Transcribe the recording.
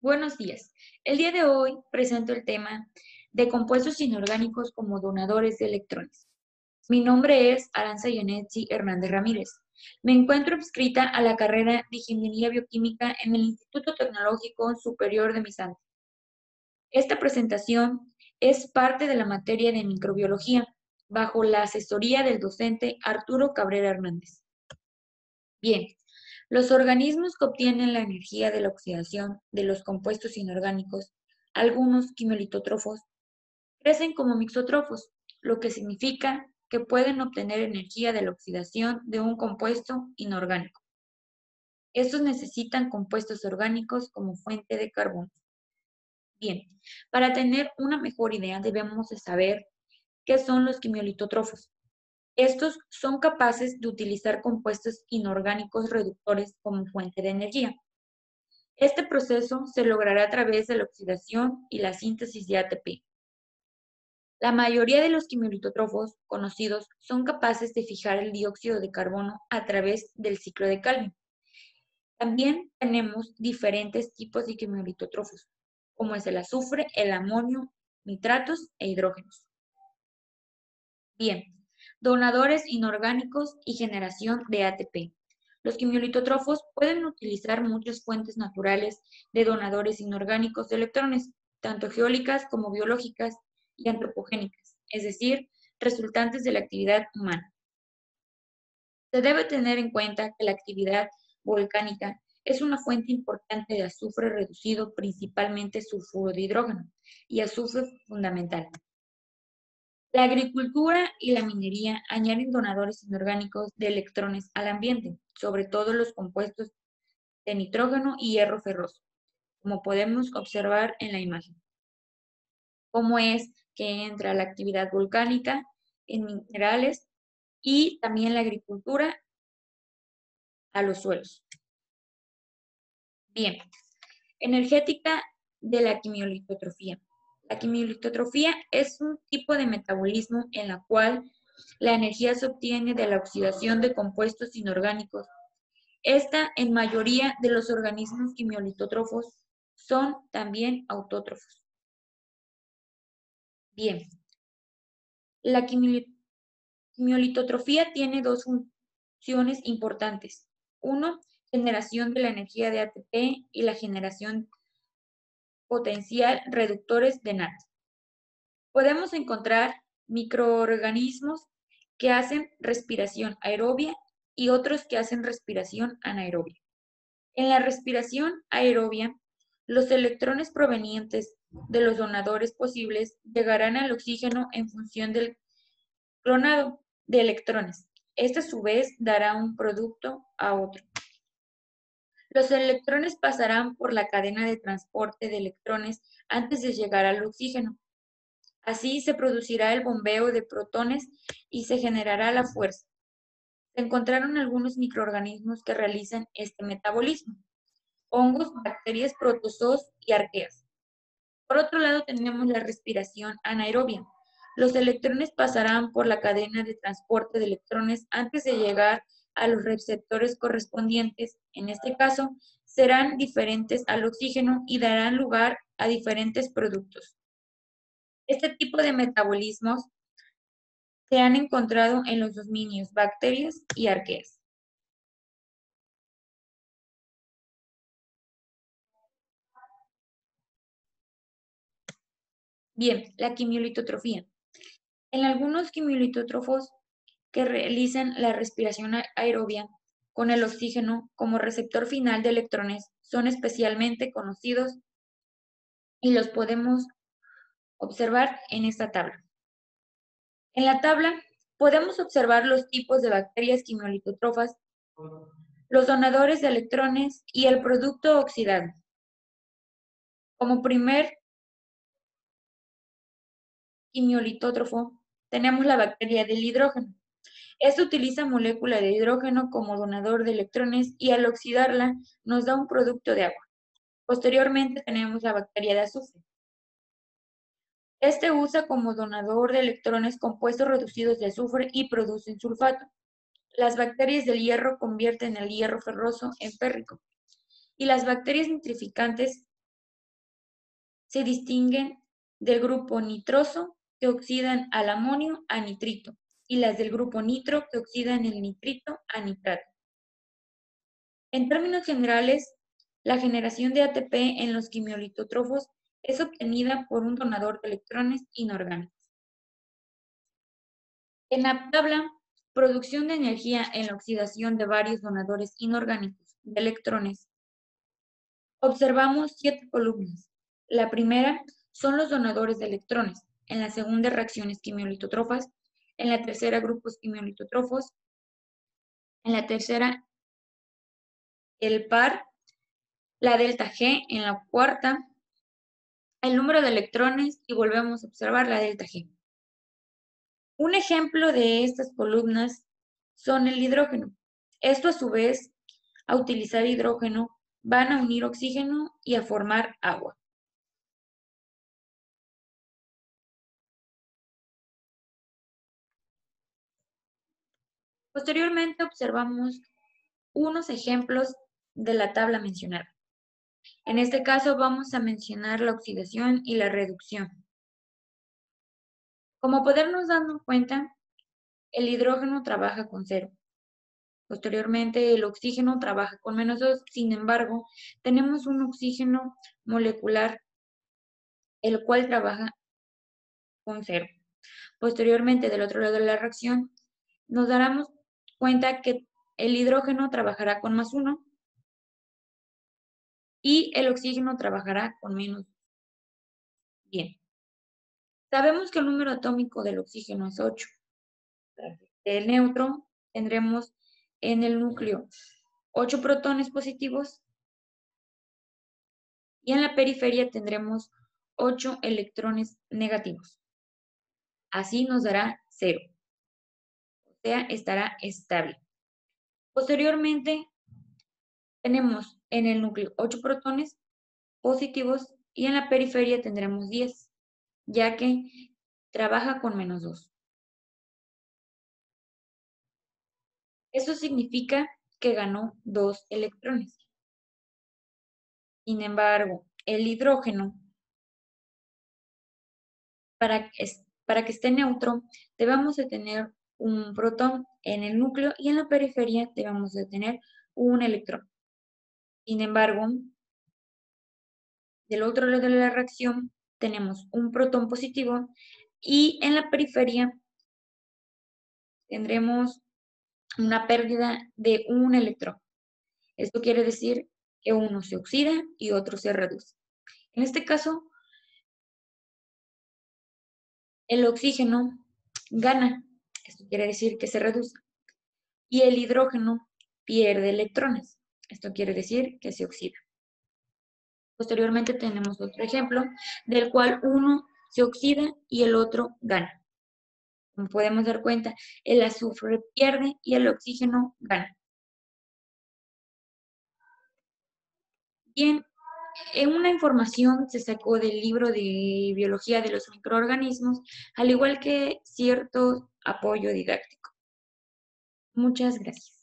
Buenos días. El día de hoy presento el tema de compuestos inorgánicos como donadores de electrones. Mi nombre es Aranza Yanetsi Hernández Ramírez. Me encuentro inscrita a la carrera de Ingeniería Bioquímica en el Instituto Tecnológico Superior de Misante. Esta presentación es parte de la materia de microbiología, bajo la asesoría del docente Arturo Cabrera Hernández. Bien, los organismos que obtienen la energía de la oxidación de los compuestos inorgánicos, algunos quimiolitótrofos, crecen como mixótrofos, lo que significa que pueden obtener energía de la oxidación de un compuesto inorgánico. Estos necesitan compuestos orgánicos como fuente de carbono. Bien, para tener una mejor idea debemos de saber qué son los quimiolitótrofos. Estos son capaces de utilizar compuestos inorgánicos reductores como fuente de energía. Este proceso se logrará a través de la oxidación y la síntesis de ATP. La mayoría de los quimiolitótrofos conocidos son capaces de fijar el dióxido de carbono a través del ciclo de Calvin. También tenemos diferentes tipos de quimiolitótrofos, como es el azufre, el amonio, nitratos e hidrógenos. Bien, donadores inorgánicos y generación de ATP. Los quimiolitótrofos pueden utilizar muchas fuentes naturales de donadores inorgánicos de electrones, tanto geólicas como biológicas y antropogénicas, es decir, resultantes de la actividad humana. Se debe tener en cuenta que la actividad volcánica es una fuente importante de azufre reducido, principalmente sulfuro de hidrógeno y azufre fundamental. La agricultura y la minería añaden donadores inorgánicos de electrones al ambiente, sobre todo los compuestos de nitrógeno y hierro ferroso, como podemos observar en la imagen. Cómo es que entra la actividad volcánica en minerales y también la agricultura a los suelos. Bien, energética de la quimiolitotrofía. La quimiolitotrofía es un tipo de metabolismo en la cual la energía se obtiene de la oxidación de compuestos inorgánicos. Esta, en mayoría de los organismos quimiolitótrofos, son también autótrofos. Bien, la quimiolitotrofía tiene dos funciones importantes. Uno, generación de la energía de ATP y la generación potencial reductores de NAT. Podemos encontrar microorganismos que hacen respiración aerobia y otros que hacen respiración anaerobia. En la respiración aerobia, los electrones provenientes de los donadores posibles llegarán al oxígeno en función del clonado de electrones. Este a su vez dará un producto a otro. Los electrones pasarán por la cadena de transporte de electrones antes de llegar al oxígeno. Así se producirá el bombeo de protones y se generará la fuerza. Se encontraron algunos microorganismos que realizan este metabolismo: hongos, bacterias, protozoos y arqueas. Por otro lado, tenemos la respiración anaerobia. Los electrones pasarán por la cadena de transporte de electrones antes de llegar a los receptores correspondientes. En este caso, serán diferentes al oxígeno y darán lugar a diferentes productos. Este tipo de metabolismos se han encontrado en los dominios bacterias y arqueas. Bien, la quimiolitotrofía. En algunos quimiolitótrofos que realizan la respiración aerobia con el oxígeno como receptor final de electrones son especialmente conocidos y los podemos observar en esta tabla. En la tabla podemos observar los tipos de bacterias quimiolitótrofas, los donadores de electrones y el producto oxidado. Como primer quimiolitótrofo tenemos la bacteria del hidrógeno. Esta utiliza molécula de hidrógeno como donador de electrones y al oxidarla nos da un producto de agua. Posteriormente tenemos la bacteria de azufre. Este usa como donador de electrones compuestos reducidos de azufre y producen sulfato. Las bacterias del hierro convierten el hierro ferroso en férrico. Y las bacterias nitrificantes se distinguen del grupo nitroso, que oxidan al amonio a nitrito, y las del grupo nitro, que oxidan el nitrito a nitrato. En términos generales, la generación de ATP en los quimiolitotrofos es obtenida por un donador de electrones inorgánicos. En la tabla, producción de energía en la oxidación de varios donadores inorgánicos de electrones, observamos 7 columnas. La primera son los donadores de electrones, en la segunda reacciones quimiolitotrofas, en la tercera grupos quimiolitotrofos, en la tercera el par, la delta G en la cuarta, el número de electrones y volvemos a observar la delta G. Un ejemplo de estas columnas son el hidrógeno. Esto a su vez, a utilizar hidrógeno, van a unir oxígeno y a formar agua. Posteriormente observamos unos ejemplos de la tabla mencionada. En este caso vamos a mencionar la oxidación y la reducción. Como podernos darnos cuenta, el hidrógeno trabaja con 0. Posteriormente, el oxígeno trabaja con -2. Sin embargo, tenemos un oxígeno molecular, el cual trabaja con 0. Posteriormente, del otro lado de la reacción, nos daremos cuenta que el hidrógeno trabajará con +1 y el oxígeno trabajará con -2. Bien. Sabemos que el número atómico del oxígeno es 8. El neutro tendremos en el núcleo 8 protones positivos y en la periferia tendremos 8 electrones negativos. Así nos dará 0, o sea, estará estable. Posteriormente, tenemos en el núcleo 8 protones positivos y en la periferia tendremos 10, ya que trabaja con -2. Eso significa que ganó 2 electrones. Sin embargo, el hidrógeno, para que esté neutro, debemos de tener un protón en el núcleo y en la periferia debemos de tener un electrón. Sin embargo, del otro lado de la reacción tenemos un protón positivo y en la periferia tendremos una pérdida de un electrón. Esto quiere decir que uno se oxida y otro se reduce. En este caso, el oxígeno gana. Esto quiere decir que se reduce. Y el hidrógeno pierde electrones. Esto quiere decir que se oxida. Posteriormente tenemos otro ejemplo del cual uno se oxida y el otro gana. Como podemos dar cuenta, el azufre pierde y el oxígeno gana. Bien, una información se sacó del libro de Biología de los Microorganismos, al igual que cierto apoyo didáctico. Muchas gracias.